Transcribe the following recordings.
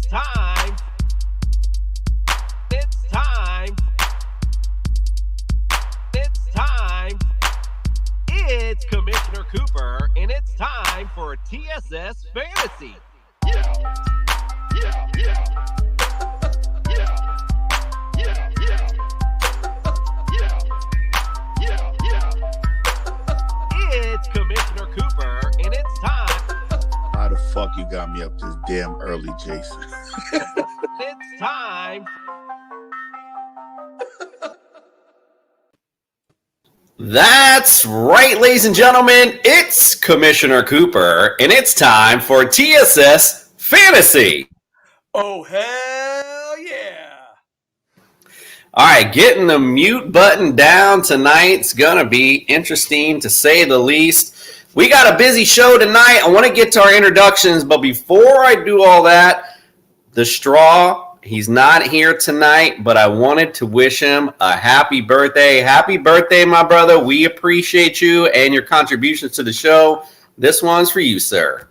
time. It's time. It's time. It's Commissioner Cooper, and it's time for TSS Fantasy. Yeah. Yeah. Yeah. It's Commissioner Cooper, and it's time. How the fuck you got me up this damn early, Jason? It's time. That's right, ladies and gentlemen. It's Commissioner Cooper, and it's time for TSS Fantasy. Oh, hell yeah. All right, getting the mute button down tonight's going to be interesting, to say the least. We got a busy show tonight. I want to get to our introductions, but before I do all that, the Straw, he's not here tonight, but I wanted to wish him a happy birthday. Happy birthday, my brother. We appreciate you and your contributions to the show. This one's for you, sir.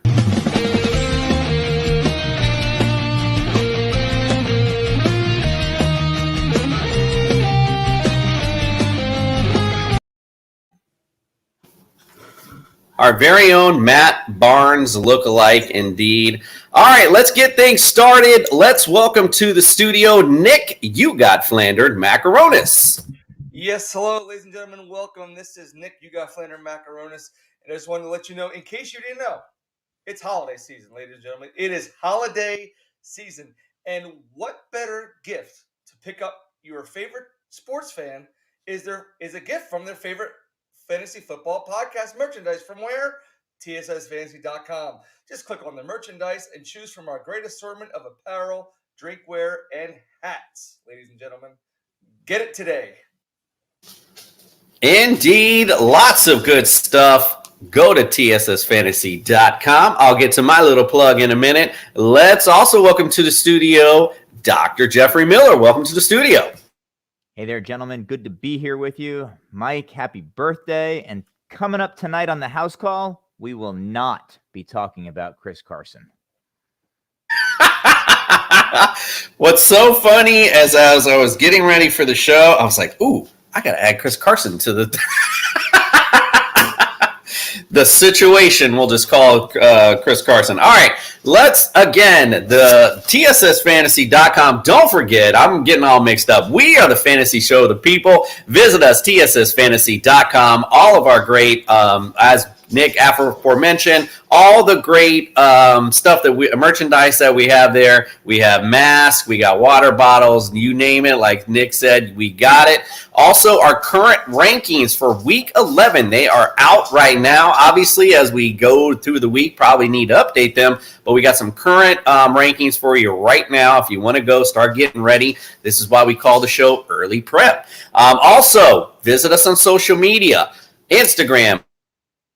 Our very own Matt Barnes lookalike, indeed. All right, let's get things started. Let's welcome to the studio, Nick, you got Flandered Macaronis. Yes, hello, ladies and gentlemen. Welcome. This is Nick, you got Flandered Macaronis. And I just wanted to let you know, in case you didn't know, it's holiday season, ladies and gentlemen. It is holiday season. And what better gift to pick up your favorite sports fan is a gift from their favorite fantasy football podcast merchandise. From where? TSSFantasy.com. Just click on the merchandise and choose from our great assortment of apparel, drinkware, and hats. Ladies and gentlemen, get it today. Indeed, lots of good stuff. Go to TSSFantasy.com. I'll get to my little plug in a minute. Let's also welcome to the studio, Dr. Jeffrey Miller. Welcome to the studio. Hey there, gentlemen. Good to be here with you. Mike, happy birthday. And coming up tonight on the house call, we will not be talking about Chris Carson. What's so funny as I was getting ready for the show, I was like, ooh, I got to add Chris Carson to the the situation. We'll just call Chris Carson. All right, let's, again, the TSSFantasy.com. Don't forget, I'm getting all mixed up. We are the fantasy show of the people. Visit us, TSSFantasy.com. All of our great, as Nick aforementioned, all the great stuff merchandise that we have there. We have masks, we got water bottles, you name it. Like Nick said, we got it. Also, our current rankings for week 11, they are out right now. Obviously, as we go through the week, probably need to update them, but we got some current rankings for you right now. If you want to go, start getting ready. This is why we call the show Early Prep. Also, visit us on social media, Instagram,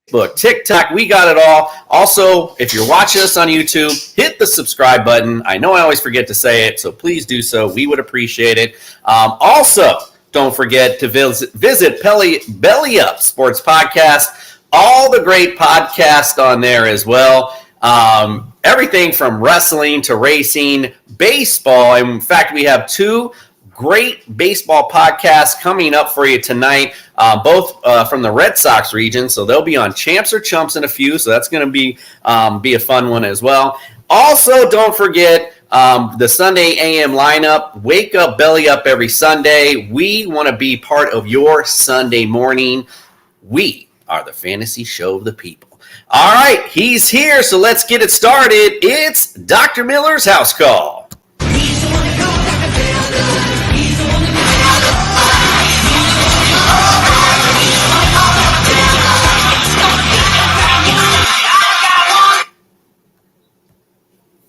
Facebook, TikTok, we got it all. Also, if you're watching us on YouTube, hit the subscribe button. I know I always forget to say it, so please do so. We would appreciate it. Also, don't forget to visit Belly Up Sports Podcast. All the great podcasts on there as well. Everything from wrestling to racing, baseball. In fact, we have two great baseball podcasts coming up for you tonight, both from the Red Sox region. So they'll be on Champs or Chumps in a few. So that's going to be a fun one as well. Also, don't forget the Sunday AM lineup. Wake up, belly up every Sunday. We want to be part of your Sunday morning. We are the fantasy show of the people. All right, he's here. So let's get it started. It's Dr. Miller's house call.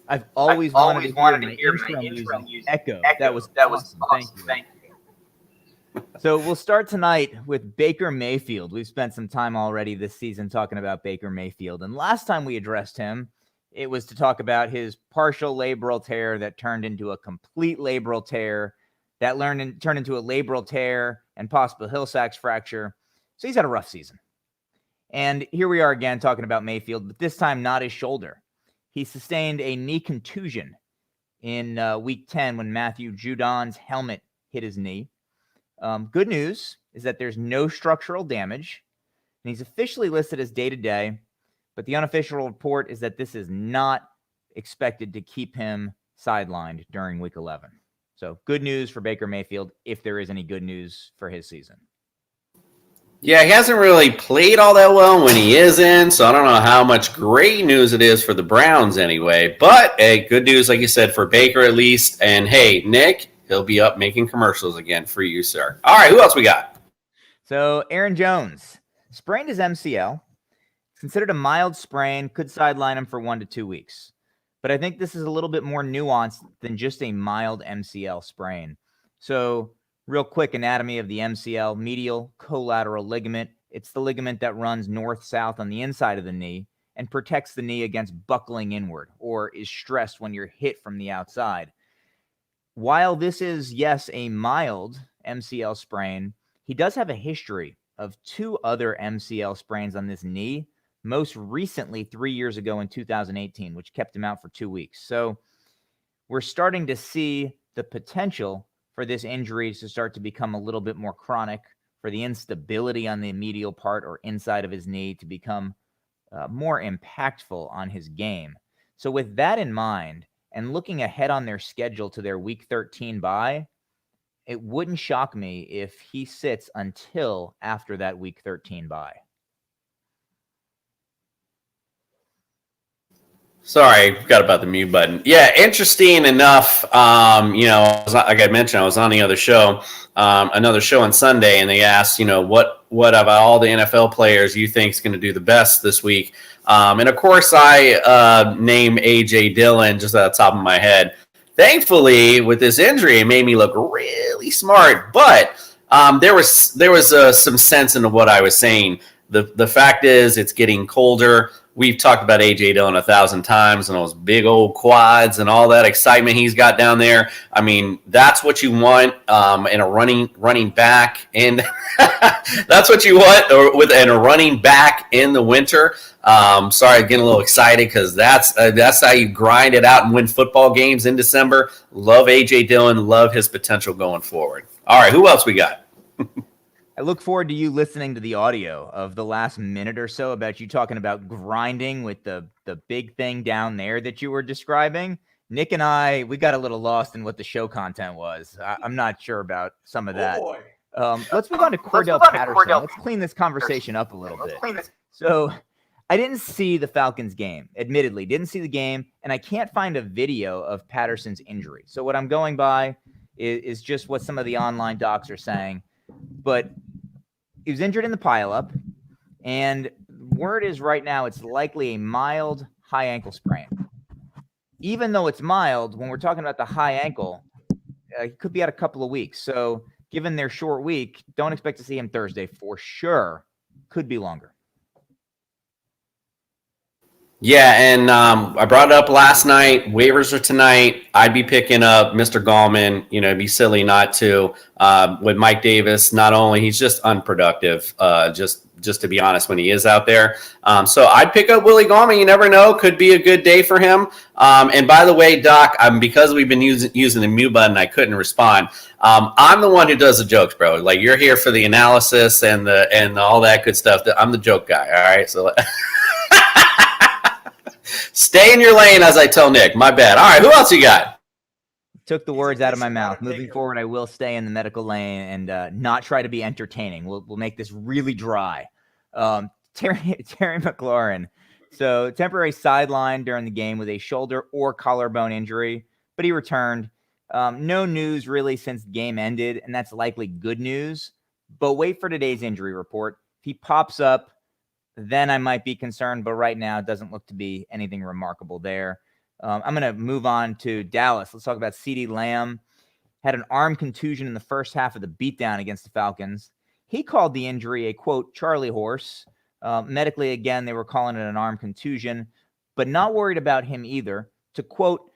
I've always wanted to hear my intro music echo. That was awesome. Thank you. So we'll start tonight with Baker Mayfield. We've spent some time already this season talking about Baker Mayfield. And last time we addressed him, it was to talk about his partial labral tear that turned into a complete labral tear, that turned into a labral tear and possible Hill-Sachs fracture. So he's had a rough season. And here we are again talking about Mayfield, but this time not his shoulder. He sustained a knee contusion in week 10 when Matthew Judon's helmet hit his knee. Good news is that there's no structural damage, and he's officially listed as day-to-day, but the unofficial report is that this is not expected to keep him sidelined during week 11. So good news for Baker Mayfield, if there is any good news for his season. Yeah, he hasn't really played all that well when he is in, so I don't know how much great news it is for the Browns anyway. But hey, good news, like you said, for Baker at least. And hey, Nick, he'll be up making commercials again for you, sir. All right, who else we got? So Aaron Jones sprained his MCL. It's considered a mild sprain, could sideline him for 1 to 2 weeks. But I think this is a little bit more nuanced than just a mild MCL sprain. So real quick anatomy of the MCL, medial collateral ligament. It's the ligament that runs north-south on the inside of the knee and protects the knee against buckling inward or is stressed when you're hit from the outside. While this is, yes, a mild MCL sprain, he does have a history of 2 other MCL sprains on this knee, most recently 3 years ago in 2018, which kept him out for 2 weeks. So we're starting to see the potential for this injury to start to become a little bit more chronic, for the instability on the medial part or inside of his knee to become more impactful on his game. So with that in mind, and looking ahead on their schedule to their week 13 bye, it wouldn't shock me if he sits until after that week 13 bye. Sorry, forgot about the mute button. Yeah, interesting enough. Like I mentioned, I was on the other show, another show on Sunday, and they asked, what about all the NFL players you think is going to do the best this week? And of course, I named A.J. Dillon just at the top of my head. Thankfully, with this injury, it made me look really smart. But there was some sense into what I was saying. The fact is, it's getting colder. We've talked about A.J. Dillon 1,000 times and those big old quads and all that excitement he's got down there. I mean, that's what you want in a running back, and that's what you want in a running back in the winter. Sorry, getting a little excited because that's how you grind it out and win football games in December. Love A.J. Dillon. Love his potential going forward. All right, who else we got? I look forward to you listening to the audio of the last minute or so about you talking about grinding with the big thing down there that you were describing. Nick and we got a little lost in what the show content was. I'm not sure about some of that. Let's move on to Cordell Patterson. Let's clean this conversation up a little bit. So I didn't see the Falcons game, admittedly. Didn't see the game, and I can't find a video of Patterson's injury. So what I'm going by is just what some of the online docs are saying. But he was injured in the pileup, and word is right now it's likely a mild high ankle sprain. Even though it's mild, when we're talking about the high ankle, it could be out a couple of weeks. So given their short week, don't expect to see him Thursday for sure. Could be longer. Yeah, and I brought it up last night. Waivers are tonight. I'd be picking up Mr. Gallman. It'd be silly not to. With Mike Davis, not only he's just unproductive, just to be honest, when he is out there. So I'd pick up Willie Gallman. You never know. Could be a good day for him. And by the way, Doc, because we've been using the mute button, I couldn't respond. I'm the one who does the jokes, bro. Like, you're here for the analysis and all that good stuff. I'm the joke guy. All right, so. Stay in your lane, as I tell Nick. My bad. All right, who else you got? Took the words out of my mouth. Moving forward, I will stay in the medical lane and not try to be entertaining. We'll make this really dry. Terry McLaurin. So temporary sideline during the game with a shoulder or collarbone injury, but he returned. No news really since the game ended, and that's likely good news. But wait for today's injury report. If he pops up, then I might be concerned, but right now it doesn't look to be anything remarkable there. I'm going to move on to Dallas. Let's talk about CeeDee Lamb. Had an arm contusion in the first half of the beatdown against the Falcons. He called the injury a, quote, Charlie horse. Medically, again, they were calling it an arm contusion, but not worried about him either. To quote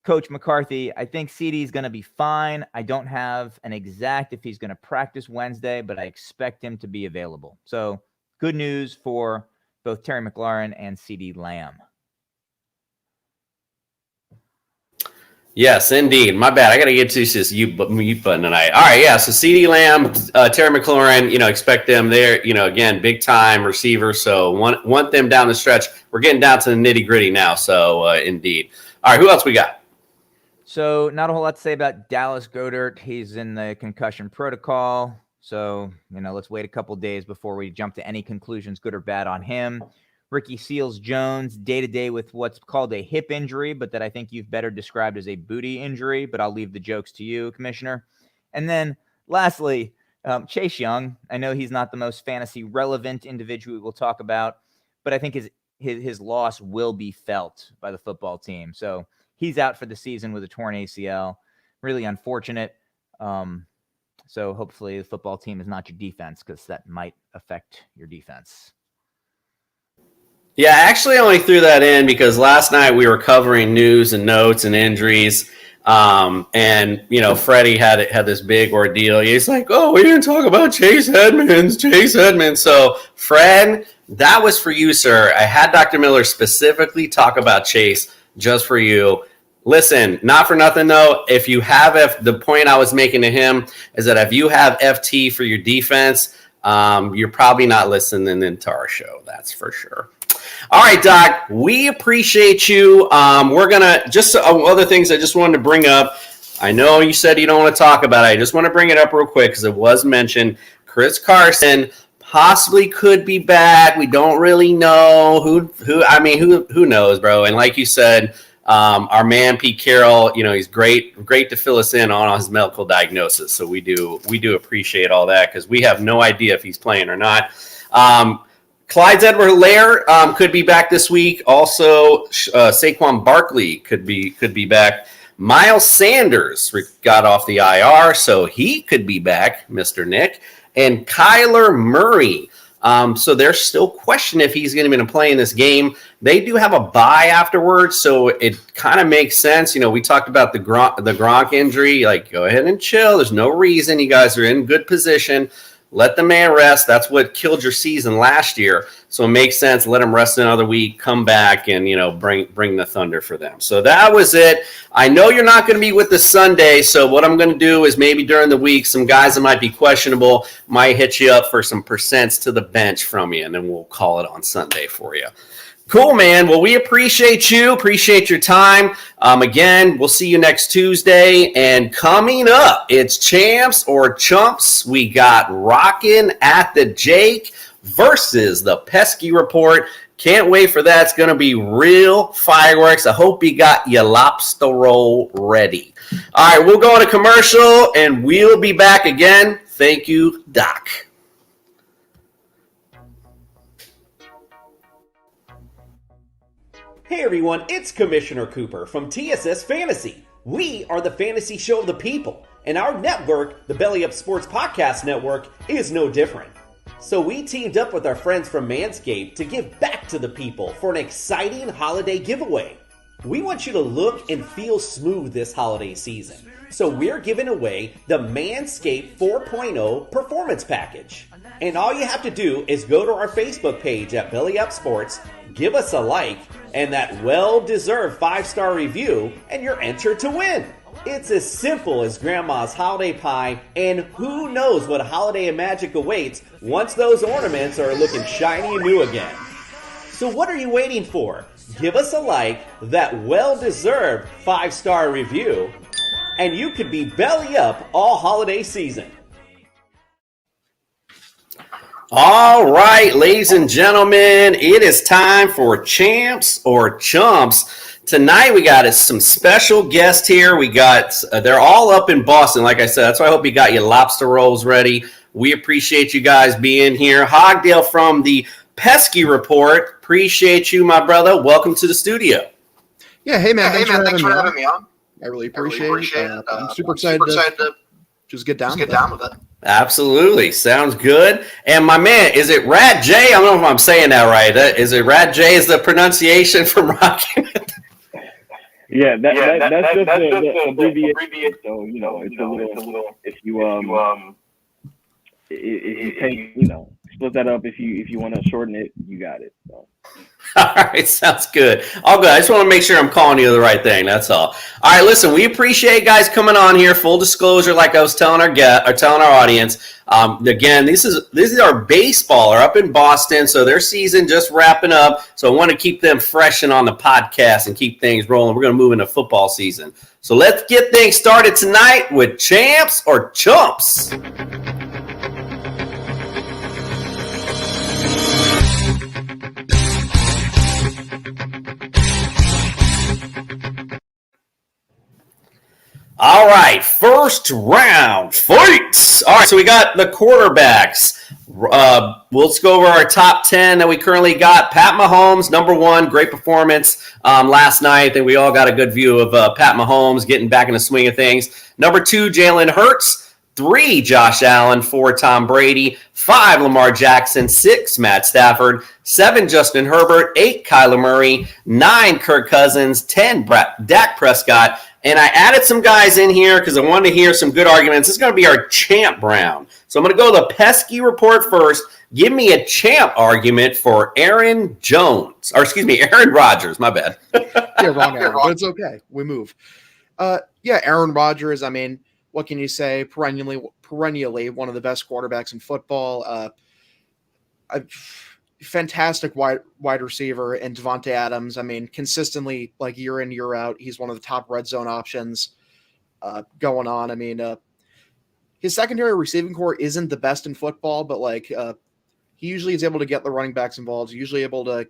Coach McCarthy, I think CeeDee is going to be fine. I don't have an exact if he's going to practice Wednesday, but I expect him to be available. So good news for both Terry McLaurin and CeeDee Lamb. Yes, indeed. My bad. I got to get to this mute button tonight. All right, yeah. So CeeDee Lamb, Terry McLaurin, expect them there. Again, big time receivers. So want them down the stretch. We're getting down to the nitty gritty now. So indeed. All right, who else we got? So not a whole lot to say about Dallas Goedert. He's in the concussion protocol. So, let's wait a couple days before we jump to any conclusions, good or bad, on him. Ricky Seals-Jones, day-to-day with what's called a hip injury, but that I think you've better described as a booty injury, but I'll leave the jokes to you, Commissioner. And then, lastly, Chase Young. I know he's not the most fantasy-relevant individual we'll talk about, but I think his loss will be felt by the football team. So he's out for the season with a torn ACL. Really unfortunate. So hopefully the football team is not your defense, because that might affect your defense. Yeah, actually, I only threw that in because last night we were covering news and notes and injuries, and Freddie had this big ordeal. He's like, "Oh, we didn't talk about Chase Edmonds." So, Fred, that was for you, sir. I had Dr. Miller specifically talk about Chase just for you. Listen, not for nothing though. If you have the point I was making to him is that if you have FT for your defense, you're probably not listening into our show. That's for sure. All right, Doc, we appreciate you. We're going to just other things I just wanted to bring up. I know you said you don't want to talk about it. I just want to bring it up real quick because it was mentioned. Chris Carson possibly could be back. We don't really know who knows, bro. And like you said, our man Pete Carroll, he's great to fill us in on his medical diagnosis. So we do appreciate all that because we have no idea if he's playing or not. Clyde Edwards-Helaire could be back this week. Also, Saquon Barkley could be back. Miles Sanders got off the IR, so he could be back, Mr. Nick. And Kyler Murray. So they're still questioning if he's going to play in this game. They do have a bye afterwards, so it kind of makes sense. We talked about the Gronk injury. Like, go ahead and chill. There's no reason. You guys are in good position. Let the man rest. That's what killed your season last year. So it makes sense. Let him rest another week, come back, and, bring the thunder for them. So that was it. I know you're not going to be with us Sunday, so what I'm going to do is maybe during the week, some guys that might be questionable might hit you up for some percents to the bench from you, and then we'll call it on Sunday for you. Cool, man. Well, we appreciate you. Appreciate your time. Again, we'll see you next Tuesday. And coming up, it's Champs or Chumps. We got Rockin at the Jake versus the Pesky Report. Can't wait for that. It's going to be real fireworks. I hope you got your lobster roll ready. All right, we'll go on a commercial, and we'll be back again. Thank you, Doc. Hey everyone, it's Commissioner Cooper from TSS Fantasy. We are the fantasy show of the people, and our network, the Belly Up Sports Podcast Network, is no different. So we teamed up with our friends from Manscaped to give back to the people for an exciting holiday giveaway. We want you to look and feel smooth this holiday season. So we're giving away the Manscaped 4.0 Performance Package. And all you have to do is go to our Facebook page at Belly Up Sports, give us a like, and that well-deserved 5-star review, and you're entered to win. It's as simple as Grandma's holiday pie, and who knows what holiday magic awaits once those ornaments are looking shiny and new again. So what are you waiting for? Give us a like, that well-deserved 5-star review, and you could be belly up all holiday season. All right, ladies and gentlemen, it is time for Champs or Chumps. Tonight we got some special guests here. They're all up in Boston, like I said. That's why I hope you got your lobster rolls ready. We appreciate you guys being here. Hogdale from the Pesky Report. Appreciate you, my brother. Welcome to the studio. Yeah, hey man, thanks for having me on. I really appreciate it. I'm super excited to just get down with it. Absolutely. Sounds good. And my man, is it Rad J? I don't know if I'm saying that right. Is it Rad J is the pronunciation from Rockin? Yeah, that's just the abbreviation. So, it's a little, if you take, split that up, if you want to shorten it, you got it. So. All All right, sounds good. All good. I just want to make sure I'm calling you the right thing. That's all. All right, listen, we appreciate guys coming on here. Full disclosure, like I was telling our audience. Again, these are baseball are up in Boston, so their season just wrapping up. So I want to keep them fresh and on the podcast and keep things rolling. We're going to move into football season. So let's get things started tonight with Champs or Chumps. All right, first round, fights. All right, so we got the quarterbacks. Let's go over our top 10 that we currently got. Pat Mahomes, number one, great performance last night. I think we all got a good view of Pat Mahomes getting back in the swing of things. Number 2, Jalen Hurts. 3, Josh Allen. 4, Tom Brady. 5, Lamar Jackson. 6, Matt Stafford. 7, Justin Herbert. 8, Kyler Murray. 9, Kirk Cousins. 10, Dak Prescott. And I added some guys in here because I wanted to hear some good arguments. This is going to be our champ round. So I'm going to go to the Pesky report first. Give me a champ argument for Aaron Rodgers. My bad. Yeah, wrong Aaron, but it's okay. We move. Aaron Rodgers, I mean, what can you say? Perennially one of the best quarterbacks in football. Fantastic wide receiver and Devontae Adams. I mean, consistently, like year in, year out, he's one of the top red zone options going on. I mean, his secondary receiving core isn't the best in football, but he usually is able to get the running backs involved. He's usually able to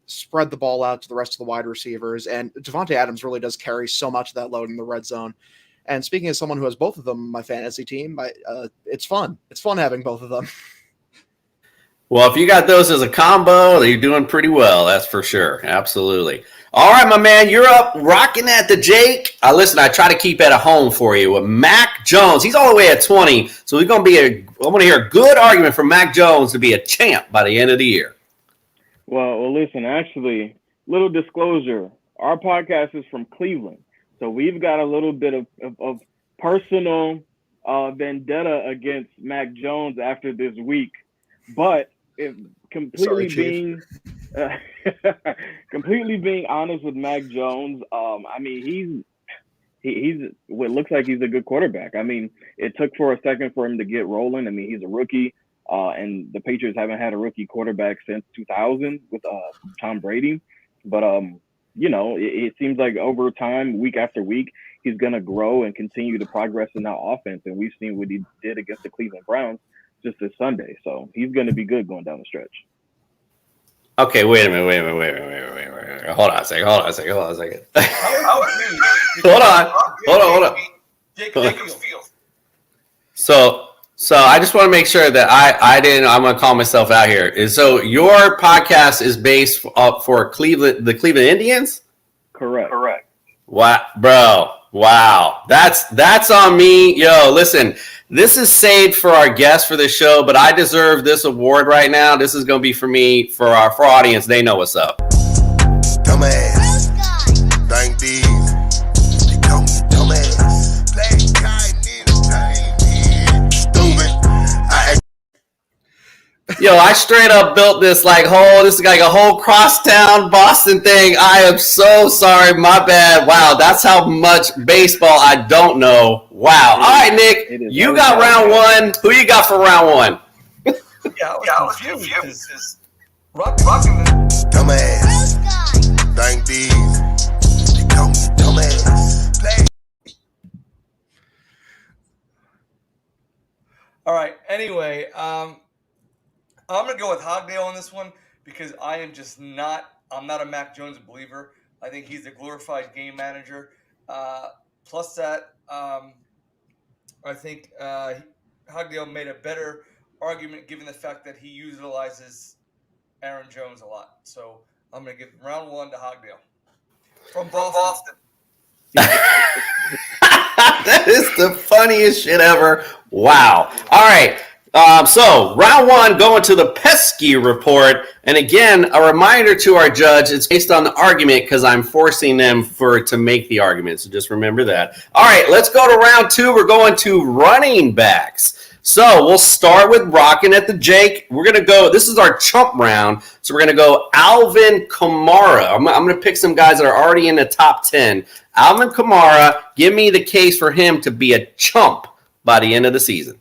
spread the ball out to the rest of the wide receivers. And Devontae Adams really does carry so much of that load in the red zone. And speaking as someone who has both of them on my fantasy team, it's fun. It's fun having both of them. Well, if you got those as a combo, you're doing pretty well. That's for sure. Absolutely. All right, my man, you're up rocking at the Jake. Listen, I try to keep at home for you with Mac Jones. He's all the way at 20, so I want to hear a good argument for Mac Jones to be a champ by the end of the year. Well, listen, actually, little disclosure. Our podcast is from Cleveland, so we've got a little bit of personal vendetta against Mac Jones after this week, but completely being honest with Mac Jones, I mean, he's what looks like he's a good quarterback. I mean, it took for a second for him to get rolling. I mean, he's a rookie, and the Patriots haven't had a rookie quarterback since 2000 with Tom Brady. But it seems like over time, week after week, he's gonna grow and continue to progress in that offense. And we've seen what he did against the Cleveland Browns just this Sunday. So he's going to be good going down the stretch. Okay, wait a minute. Hold on a second. Hold on. Jacob's Field. So I just want to make sure that I'm going to call myself out here. So your podcast is based up for the Cleveland Indians? Correct. Wow, bro. Wow. That's on me. Yo, listen. This is saved for our guests for the show, but I deserve this award right now. This is going to be for me, for our audience. They know what's up. Dumbass. Thank these. They call me dumbass. Play stupid. Yo, I straight up built this this is like a whole crosstown Boston thing. I am so sorry. My bad. Wow, that's how much baseball I don't know. Wow. All right, Nick, you got round one. Who you got for round one? I was confused. Rockin. Dumbass. Thank these. They call me dumbass. Play. All right. Anyway, I'm going to go with Hogdale on this one because I'm not a Mac Jones believer. I think he's a glorified game manager. Plus that, I think Hogdale made a better argument given the fact that he utilizes Aaron Jones a lot. So I'm going to give round one to Hogdale from Boston. That is the funniest shit ever. Wow. All right. So round one, going to the Pesky report. And again, a reminder to our judge, it's based on the argument because I'm forcing them to make the argument. So just remember that. All right, let's go to round two. We're going to running backs. So we'll start with Rockin at the Jake. We're going to go, this is our chump round. So we're going to go Alvin Kamara. I'm going to pick some guys that are already in the top 10. Alvin Kamara, give me the case for him to be a chump by the end of the season.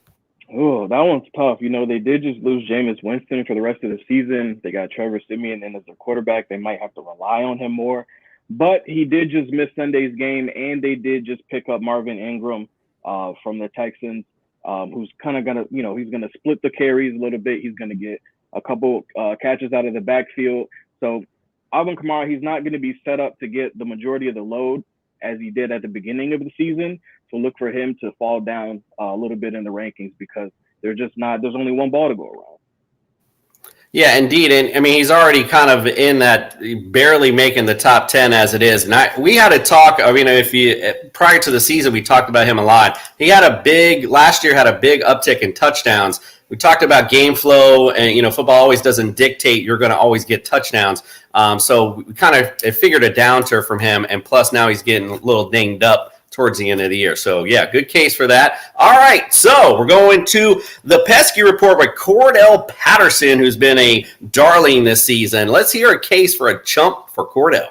Oh, that one's tough. They did just lose Jameis Winston for the rest of the season. They got Trevor Siemian in as their quarterback. They might have to rely on him more. But he did just miss Sunday's game, and they did just pick up Marvin Ingram from the Texans, who's kind of going to, he's going to split the carries a little bit. He's going to get a couple catches out of the backfield. So Alvin Kamara, he's not going to be set up to get the majority of the load as he did at the beginning of the season. So look for him to fall down a little bit in the rankings because there's only one ball to go around. Yeah, indeed. And I mean, he's already kind of in that, barely making the top 10 as it is. And we had a talk, prior to the season, we talked about him a lot. Last year had a big uptick in touchdowns. We talked about game flow, and, football always doesn't dictate you're going to always get touchdowns. So we kind of figured a downturn from him. And plus now he's getting a little dinged up towards the end of the year. So, yeah, good case for that. All right, so we're going to the Pesky Report with Cordell Patterson, who's been a darling this season. Let's hear a case for a chump for Cordell.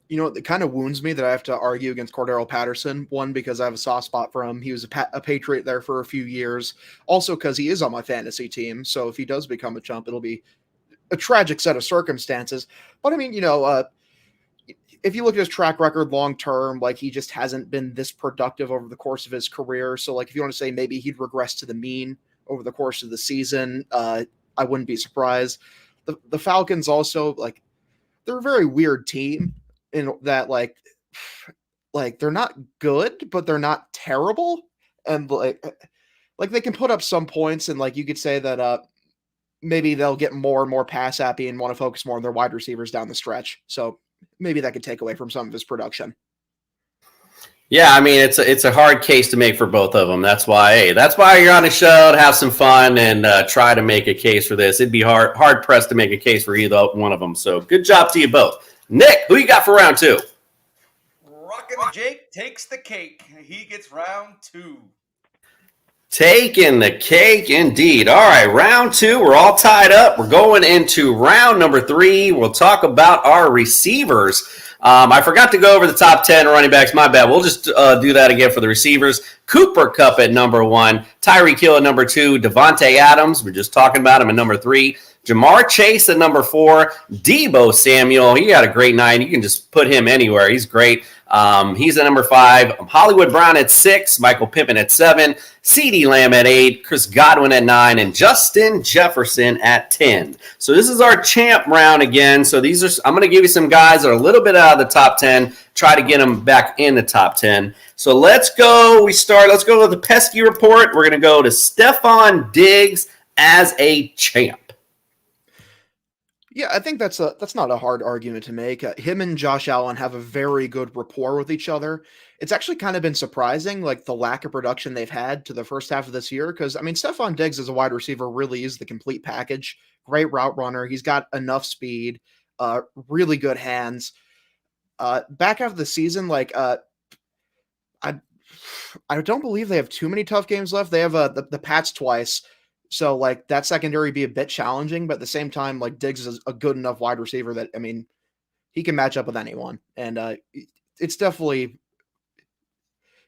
It kind of wounds me that I have to argue against Cordell Patterson. One, because I have a soft spot for him. He was a Patriot there for a few years. Also, because he is on my fantasy team. So if he does become a chump, it'll be a tragic set of circumstances. But, if you look at his track record long term, he just hasn't been this productive over the course of his career. So, if you want to say maybe he'd regress to the mean over the course of the season, I wouldn't be surprised. The Falcons also, they're a very weird team in that, they're not good, but they're not terrible. And, they can put up some points, and, you could say that maybe they'll get more and more pass happy and want to focus more on their wide receivers down the stretch. So, maybe that could take away from some of his production. Yeah, it's a hard case to make for both of them. That's why you're on the show, to have some fun and try to make a case for this. It'd be hard pressed to make a case for either one of them. So good job to you both. Nick, who you got for round 2? Rockin' Jake takes the cake. He gets round 2. Taking the cake, indeed. All right, round 2, we're all tied up. We're going into round number 3. We'll talk about our receivers. I forgot to go over the top 10 running backs. My bad. We'll just do that again for the receivers. Cooper Kupp at number 1. Tyreek Hill at number 2. Devontae Adams, we're just talking about him, at number 3. Jamar Chase at number 4. Deebo Samuel, he had a great night. You can just put him anywhere. He's great. He's at number 5. Hollywood Brown at 6. Michael Pittman at 7. CeeDee Lamb at 8. Chris Godwin at 9. And Justin Jefferson at 10. So this is our champ round again. So I'm going to give you some guys that are a little bit out of the top 10. Try to get them back in the top 10. So let's go. Let's go to the Pesky Report. We're going to go to Stephon Diggs as a champ. Yeah, I think that's not a hard argument to make. Him and Josh Allen have a very good rapport with each other. It's actually kind of been surprising, the lack of production they've had to the first half of this year. Because, Stephon Diggs as a wide receiver really is the complete package. Great route runner. He's got enough speed, really good hands. Back half of the season, I don't believe they have too many tough games left. They have the Pats twice. So, that secondary be a bit challenging, but at the same time, Diggs is a good enough wide receiver that, he can match up with anyone. And it's definitely,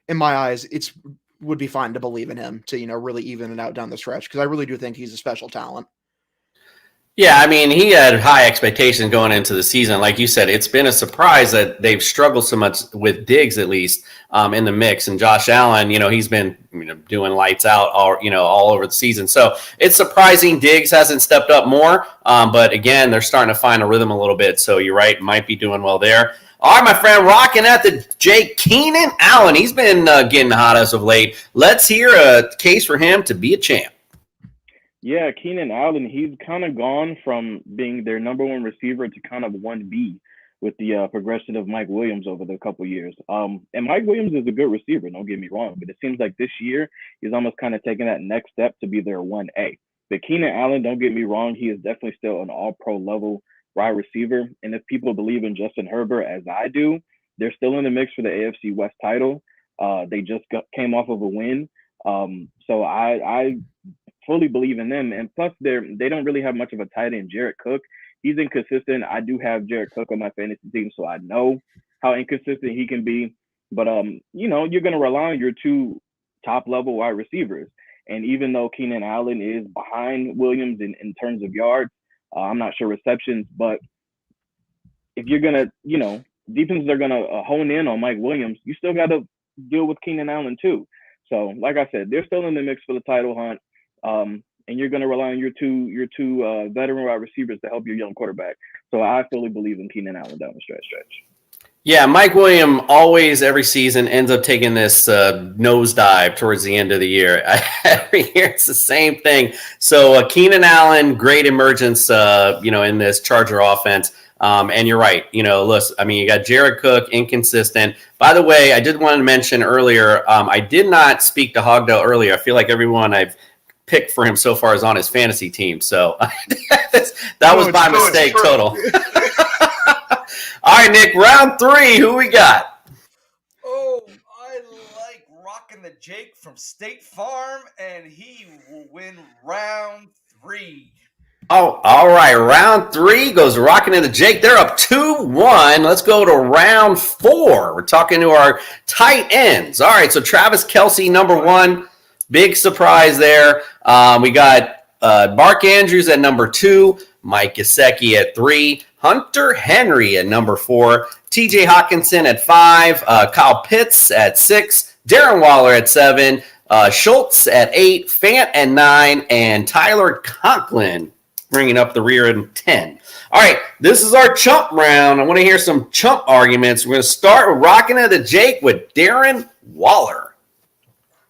in my eyes, would be fine to believe in him to, really even it out down the stretch, because I really do think he's a special talent. Yeah, he had high expectations going into the season. Like you said, it's been a surprise that they've struggled so much with Diggs, at least in the mix. And Josh Allen, he's been doing lights out all over the season. So it's surprising Diggs hasn't stepped up more. But again, they're starting to find a rhythm a little bit. So you're right, might be doing well there. All right, my friend, rocking at the Jake, Keenan Allen. He's been getting hot as of late. Let's hear a case for him to be a champ. Yeah, Keenan Allen, he's kind of gone from being their number 1 receiver to kind of 1B with the progression of Mike Williams over the couple years. And Mike Williams is a good receiver, don't get me wrong, but it seems like this year he's almost kind of taking that next step to be their 1A. But Keenan Allen, don't get me wrong, he is definitely still an all-pro level wide receiver. And if people believe in Justin Herbert as I do, they're still in the mix for the AFC West title. They just came off of a win So I fully believe in them. And plus, they don't really have much of a tight end. Jared Cook, he's inconsistent. I do have Jared Cook on my fantasy team, so I know how inconsistent he can be. But you're going to rely on your two top level wide receivers. And even though Keenan Allen is behind Williams in terms of yards, I'm not sure receptions, but if you're going to, defenses are going to hone in on Mike Williams, you still got to deal with Keenan Allen too. So, like I said, they're still in the mix for the title hunt. And you're going to rely on your two veteran wide receivers to help your young quarterback. So I fully believe in Keenan Allen down the stretch. Yeah, Mike Williams always every season ends up taking this nosedive towards the end of the year. Every year it's the same thing. So Keenan Allen, great emergence, in this Charger offense. And you're right. Listen, you got Jared Cook, inconsistent. By the way, I did want to mention earlier, I did not speak to Hogdell earlier. I feel like everyone I've picked for him so far is on his fantasy team. So that was my mistake total. All right, Nick, round 3. Who we got? Oh, I like Rockin the Jake from State Farm, and he will win round 3. Oh, all right. Round 3 goes Rockin and the Jake. They're up 2-1. Let's go to round 4. We're talking to our tight ends. All right, so Travis Kelce, number 1. Big surprise there. We got Mark Andrews at number 2. Mike Gesicki at 3. Hunter Henry at number 4. TJ Hawkinson at 5. Kyle Pitts at 6. Darren Waller at 7. Schultz at 8. Fant at 9. And Tyler Conklin bringing up the rear at 10. All right, this is our chump round. I want to hear some chump arguments. We're going to start with Rockin' at the Jake with Darren Waller.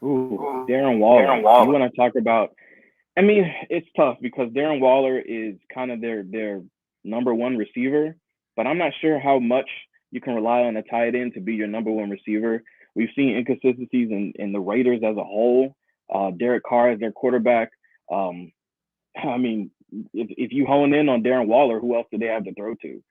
Ooh, Darren Waller. You want to talk about – it's tough because Darren Waller is kind of their number 1 receiver, but I'm not sure how much you can rely on a tight end to be your number 1 receiver. We've seen inconsistencies in the Raiders as a whole. Derek Carr as their quarterback. If you hone in on Darren Waller, who else do they have to throw to?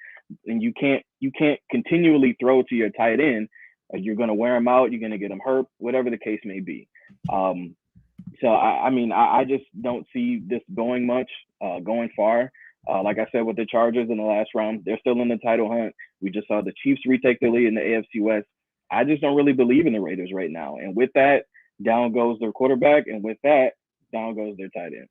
And you can't continually throw to your tight end. You're going to wear him out. You're going to get him hurt, whatever the case may be. So I just don't see this going far. Like I said, with the Chargers in the last round, they're still in the title hunt. We just saw the Chiefs retake the lead in the AFC West. I just don't really believe in the Raiders right now. And with that, down goes their quarterback. And with that, down goes their tight end.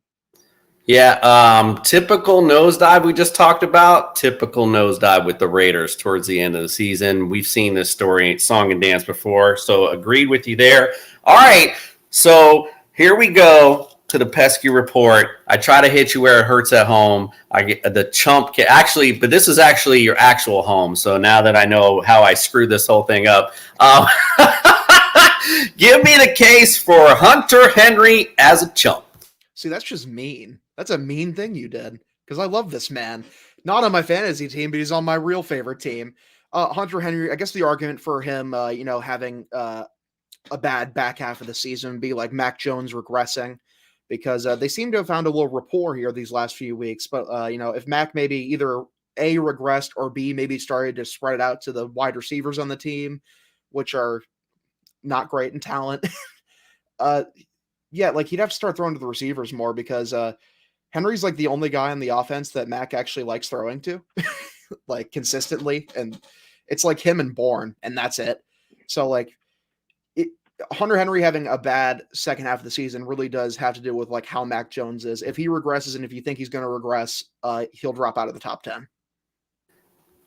Yeah, typical nosedive we just talked about. Typical nosedive with the Raiders towards the end of the season. We've seen this story, song and dance before, so agreed with you there. All right, so here we go to the Pesky report. I try to hit you where it hurts at home. I get the chump actually, but this is actually your actual home. So now that I know how I screwed this whole thing up, give me the case for Hunter Henry as a chump. See, that's just mean. That's a mean thing you did, because I love this man. Not on my fantasy team, but he's on my real favorite team. Hunter Henry, I guess the argument for him, having a bad back half of the season would be like Mac Jones regressing, because they seem to have found a little rapport here these last few weeks. But, if Mac maybe either A, regressed, or B, maybe started to spread it out to the wide receivers on the team, which are not great in talent, he'd have to start throwing to the receivers more, because Henry's like the only guy on the offense that Mac actually likes throwing to, like consistently. And it's like him and Bourne, and that's it. So Hunter Henry having a bad second half of the season really does have to do with like how Mac Jones is. If he regresses, and if you think he's going to regress, he'll drop out of the top 10.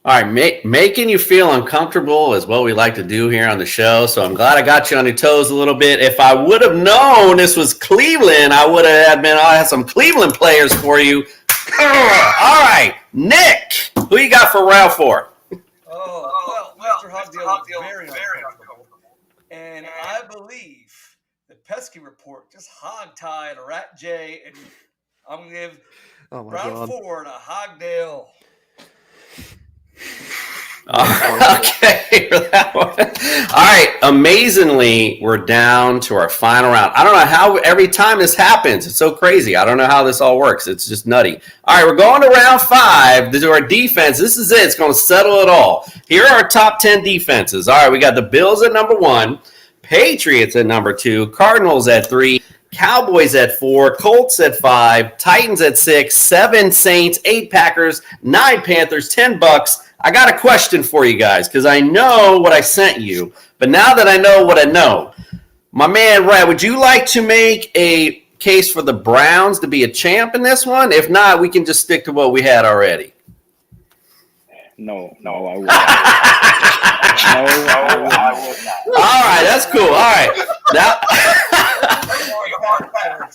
All right, making you feel uncomfortable is what we like to do here on the show. So I'm glad I got you on your toes a little bit. If I would have known this was Cleveland, I would have had some Cleveland players for you. All right, Nick, who you got for round 4? Oh, well, Mr. Hogdale is very uncomfortable. And I believe the Pesky report just hog-tied Rat J, and I'm going to give round 4 to Hogdale. Okay, for that one. All right, amazingly, we're down to our final round. I don't know how every time this happens. It's so crazy. I don't know how this all works. It's just nutty. All right, we're going to round 5. This is our defense. This is it. It's going to settle it all. Here are our top 10 defenses. All right, we got the Bills at number 1, Patriots at number 2, Cardinals at 3, Cowboys at 4, Colts at 5, Titans at 6, 7 Saints, 8 Packers, 9 Panthers, 10 Bucks. I got a question for you guys because I know what I sent you, but now that I know what I know, my man Brad, would you like to make a case for the Browns to be a champ in this one? If not, we can just stick to what we had already. No, I would not. I would not. All right, that's cool. All right, now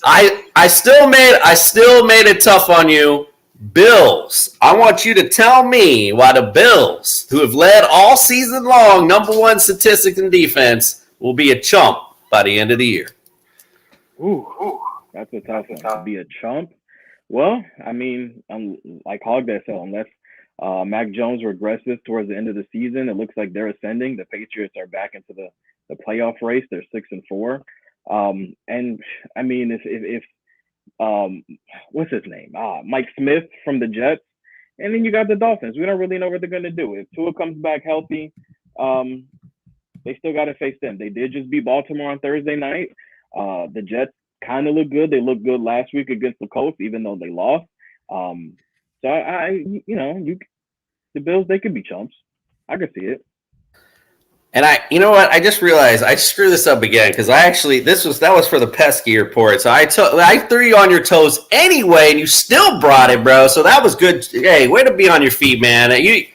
I still made it tough on you. Bills. I want you to tell me why the Bills, who have led all season long, number 1 statistics in defense, will be a chump by the end of the year. Ooh, that's a tough one. To be a chump? Well, I mean, I'm like Hogday said, unless Mac Jones regresses towards the end of the season, it looks like they're ascending. The Patriots are back into the playoff race. They're 6-4. And I mean, if what's his name? Mike Smith from the Jets, and then you got the Dolphins. We don't really know what they're gonna do. If Tua comes back healthy, they still got to face them. They did just beat Baltimore on Thursday night. The Jets kind of look good. They looked good last week against the Colts, even though they lost. So the Bills, they could be chumps. I could see it. And you know what? I just realized I screwed this up again because that was for the Pesky report. So I threw you on your toes anyway, and you still brought it, bro. So that was good. Hey, way to be on your feet, man. You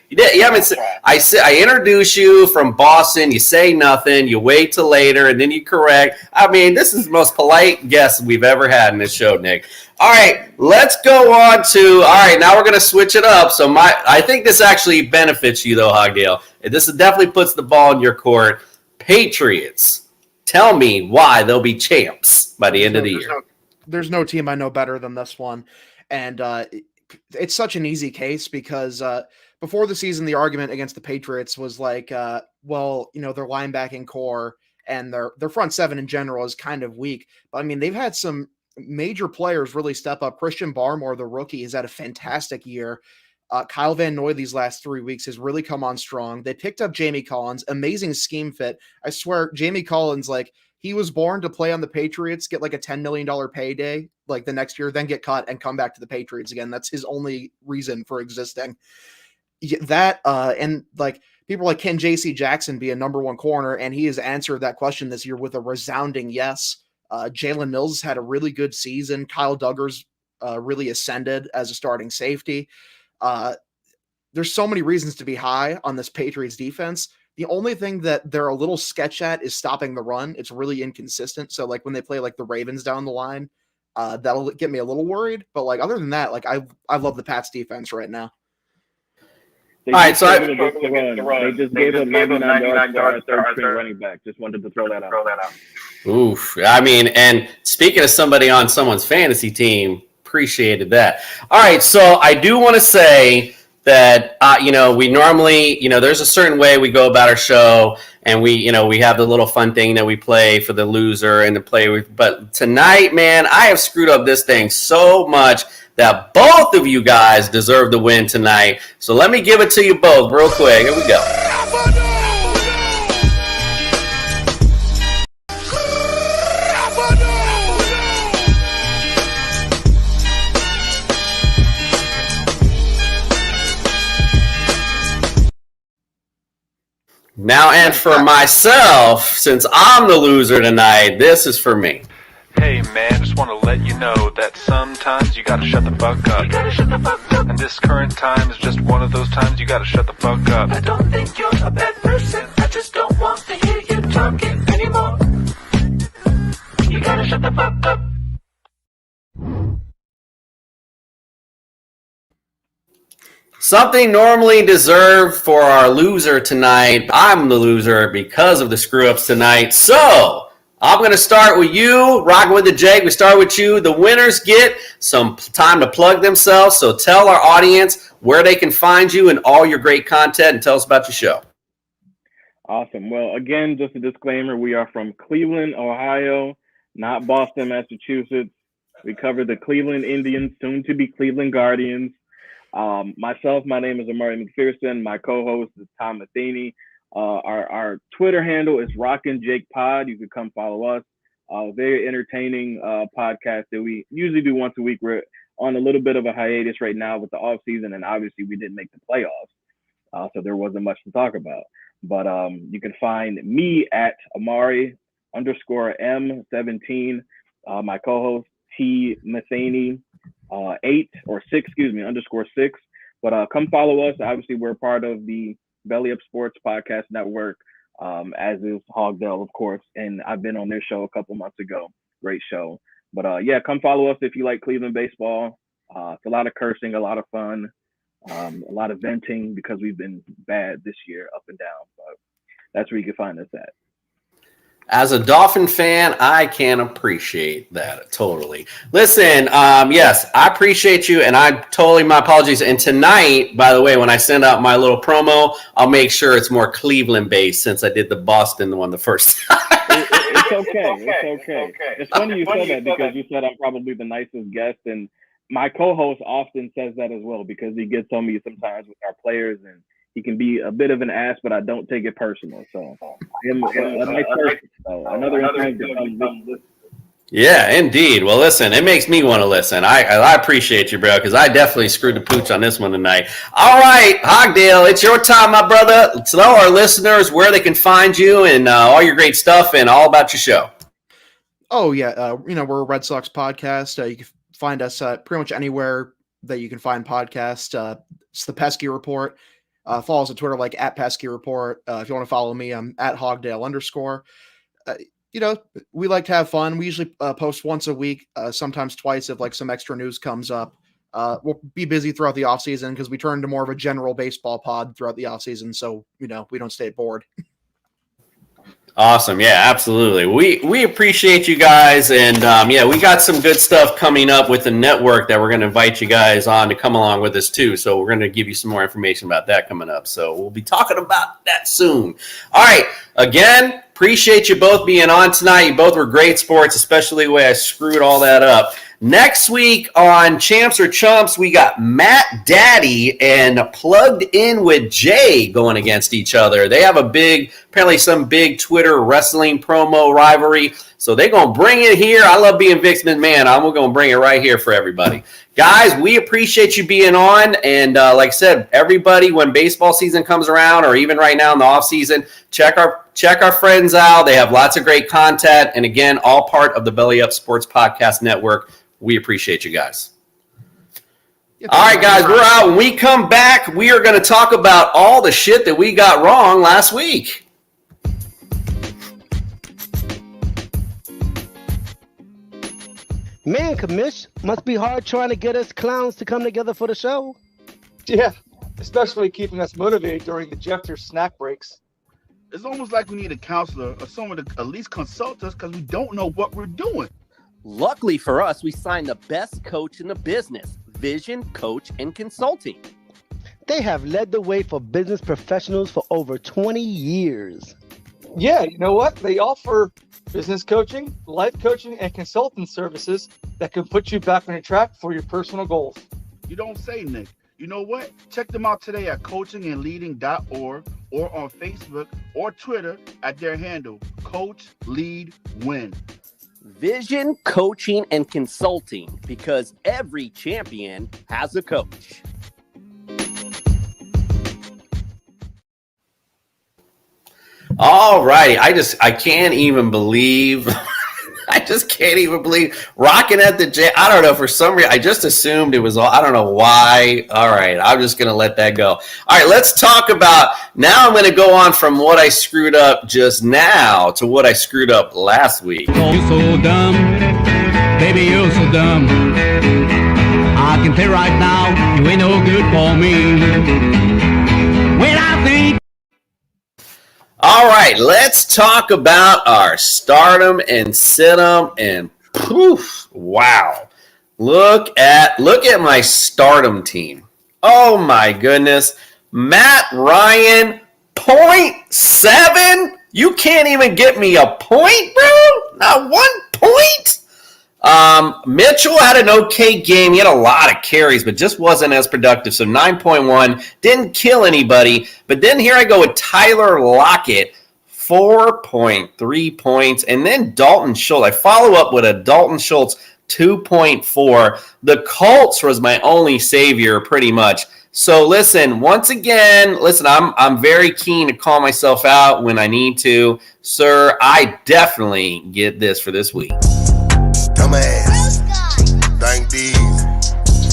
haven't. I introduce you from Boston. You say nothing. You wait till later, and then you correct. I mean, this is the most polite guest we've ever had in this show, Nick. All right, let's go on to. All right, now we're gonna switch it up. So I think this actually benefits you, though, Hogdale. This definitely puts the ball in your court. Patriots, tell me why they'll be champs by the end of the year. There's no team I know better than this one, and it's such an easy case because before the season, the argument against the Patriots was like, well, you know, their linebacking core and their front seven in general is kind of weak. But I mean, they've had some major players really step up. Christian Barmore, the rookie, has had a fantastic year. Kyle Van Noy these last 3 weeks has really come on strong. They picked up Jamie Collins, amazing scheme fit. I swear, Jamie Collins, like, he was born to play on the Patriots, get like a $10 million payday like the next year, then get cut and come back to the Patriots again. That's his only reason for existing. That and like people like Ken J.C. Jackson be a number 1 corner, and he has answered that question this year with a resounding yes. Jalen Mills had a really good season. Kyle Duggar's really ascended as a starting safety. There's so many reasons to be high on this Patriots defense. The only thing that they're a little sketch at is stopping the run. It's really inconsistent. So like when they play like the Ravens down the line, that'll get me a little worried. But like other than that, like I love the Pats defense right now. All right, so they just gave up 99 yards to our third running back. Just wanted to throw that out. Oof. I mean, and speaking of somebody on someone's fantasy team, appreciated that. All right, so I do want to say that, we normally, there's a certain way we go about our show, and we have the little fun thing that we play for the loser and to play with. But tonight, man, I have screwed up this thing so much that both of you guys deserve to win tonight. So let me give it to you both real quick. Here we go. Now, and for myself, since I'm the loser tonight, this is for me. Hey man, just want to let you know that sometimes you gotta shut the fuck up. You gotta shut the fuck up. And this current time is just one of those times you gotta shut the fuck up. I don't think you're a bad person, I just don't want to hear you talking anymore. You gotta shut the fuck up. Something normally deserved for our loser tonight. I'm the loser because of the screw-ups tonight. So, I'm going to start with you, Rockin with the Jake. We start with you. The winners get some time to plug themselves. So tell our audience where they can find you and all your great content, and tell us about your show. Awesome. Well, again, just a disclaimer. We are from Cleveland, Ohio, not Boston, Massachusetts. We cover the Cleveland Indians, soon to be Cleveland Guardians. Myself, my name is Amari McPherson. My co-host is Tom Matheny. Our Twitter handle is Rockin Jake Pod. You can come follow us. Very entertaining podcast that we usually do once a week. We're on a little bit of a hiatus right now with the off season, and obviously we didn't make the playoffs, so there wasn't much to talk about. But you can find me at Amari_M17. My co-host T Matheny 8 or 6, _6. But come follow us. Obviously, we're part of the Belly Up Sports Podcast Network, as is Hogdale, of course. And I've been on their show a couple months ago. Great show. But yeah, come follow us if you like Cleveland baseball. It's a lot of cursing, a lot of fun, a lot of venting because we've been bad this year, up and down. But that's where you can find us at. As a Dolphin fan, I can appreciate that totally. Listen, yes, I appreciate you, and my apologies. And tonight, by the way, when I send out my little promo, I'll make sure it's more Cleveland-based since I did the Boston one the first time. It's okay. It's funny you said that because you said I'm probably the nicest guest, and my co-host often says that as well because he gets on me sometimes with our players, and he can be a bit of an ass, but I don't take it personal. So I am a nice person. So another thing to come listen. Yeah, indeed. Well, listen, it makes me want to listen. I appreciate you, bro, because I definitely screwed the pooch on this one tonight. All right, Hogdale, it's your time, my brother. Tell our listeners where they can find you and all your great stuff and all about your show. Oh, yeah. We're a Red Sox podcast. You can find us pretty much anywhere that you can find podcasts. It's the Pesky Report. Follow us on Twitter like @Pesky Report. If you want to follow me, I'm at Hogdale_. We like to have fun. We usually post once a week, sometimes twice if like some extra news comes up. We'll be busy throughout the off season because we turn to more of a general baseball pod throughout the off season. So, we don't stay bored. Awesome. Yeah, absolutely. We appreciate you guys. And yeah, we got some good stuff coming up with the network that we're going to invite you guys on to come along with us too. So we're going to give you some more information about that coming up. So we'll be talking about that soon. All right. Again, appreciate you both being on tonight. You both were great sports, especially the way I screwed all that up. Next week on Champs or Chumps, we got Matt Daddy and Plugged In with Jay going against each other. They have apparently some big Twitter wrestling promo rivalry. So they're going to bring it here. I love being Vic's man. I'm going to bring it right here for everybody. Guys, we appreciate you being on. And like I said, everybody, when baseball season comes around or even right now in the off season, check our friends out. They have lots of great content. And again, all part of the Belly Up Sports Podcast Network. We appreciate you guys. All right, guys, we're out. When we come back, we are going to talk about all the shit that we got wrong last week. Man, Commish, must be hard trying to get us clowns to come together for the show. Yeah, especially keeping us motivated during the Jeffter snack breaks. It's almost like we need a counselor or someone to at least consult us because we don't know what we're doing. Luckily for us, we signed the best coach in the business, Vision Coach and Consulting. They have led the way for business professionals for over 20 years. Yeah, you know what? They offer business coaching, life coaching, and consulting services that can put you back on track for your personal goals. You don't say, Nick. You know what? Check them out today at coachingandleading.org or on Facebook or Twitter at their handle, Coach Lead Win. Vision Coaching and Consulting, because every champion has a coach. All righty. I can't even believe I just can't even believe Rockin at the J. I don't know, for some reason I just assumed it was all. I don't know why. All right, I'm just gonna let that go. All right, let's talk about now. I'm gonna go on from what I screwed up just now to what I screwed up last week. You so dumb, baby, you're so dumb. I can tell right now you ain't no good for me. When I think. All right, let's talk about our stardom and sit-em and poof, wow. Look at my stardom team. Oh my goodness. Matt Ryan, 0.7? You can't even get me a point, bro? Not 1 point? Mitchell had an okay game. He had a lot of carries, but just wasn't as productive. So 9.1, didn't kill anybody. But then here I go with Tyler Lockett, 4.3 points. And then Dalton Schultz. I follow up with a Dalton Schultz, 2.4. The Colts was my only savior pretty much. So listen, once again, I'm very keen to call myself out when I need to. Sir, I definitely get this for this week. Dumbass. Thank these.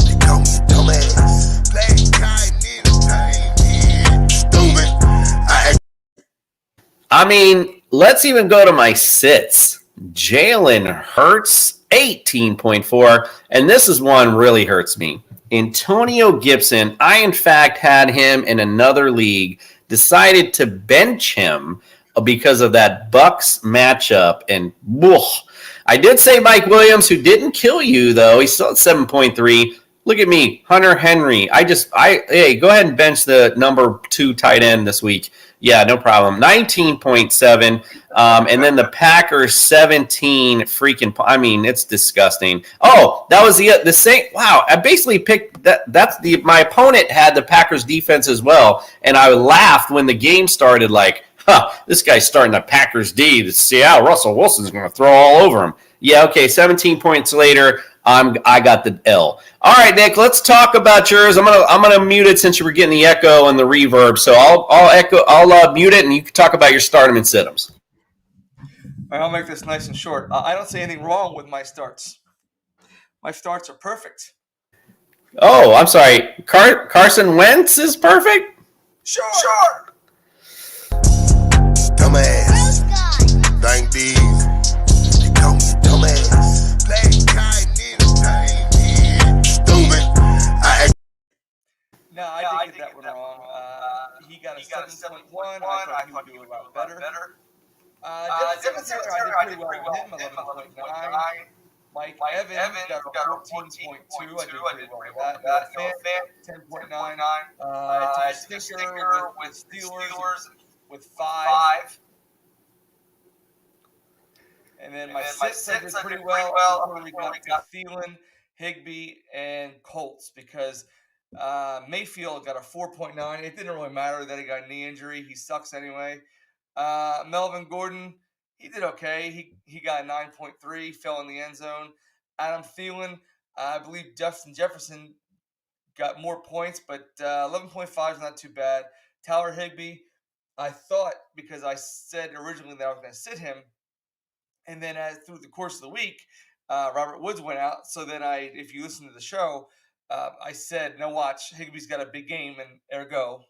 They call me dumbass. Play kind anything. Stupid. I mean, let's even go to my sits. Jalen Hurts, 18.4. And this is one really hurts me. Antonio Gibson, I in fact had him in another league, decided to bench him because of that Bucks matchup. And I did say Mike Williams, who didn't kill you, though. He's still at 7.3. Look at me, Hunter Henry. Hey, go ahead and bench the number 2 tight end this week. Yeah, no problem. 19.7. And then the Packers 17 freaking. I mean, it's disgusting. Oh, that was the same. Wow, I basically picked that. My opponent had the Packers defense as well, and I laughed when the game started. Like, this guy's starting the Packers D. Russell Wilson's going to throw all over him. Yeah, okay. 17 points later, I got the L. All right, Nick, let's talk about yours. I'm gonna mute it since you were getting the echo and the reverb. So I'll mute it, and you can talk about your stardom and sit-ems. All right, I'll make this nice and short. I don't see anything wrong with my starts. My starts are perfect. Oh, I'm sorry. Carson Wentz is perfect? Sure. Dumbass. Thank these. They call me dumbass. Play kind anything. Stupid. No, I did get that one wrong. He got a 7.1. I thought he would do a lot better. Devin Singletary, I did pretty well with him, 11.9. Mike Evans got a 14.2. I did pretty well with that. Fan, 10.9. Sticker with Steelers with 5. And then my sits I did pretty well before we got to Thielen, Higbee, and Colts because Mayfield got a 4.9. It didn't really matter that he got a knee injury. He sucks anyway. Melvin Gordon, he did okay. He got a 9.3, fell in the end zone. Adam Thielen, I believe Justin Jefferson got more points, but 11.5 is not too bad. Tyler Higbee, I thought because I said originally that I was going to sit him, and then through the course of the week, Robert Woods went out. So then if you listen to the show, I said, no, watch, Higbee's got a big game, and ergo,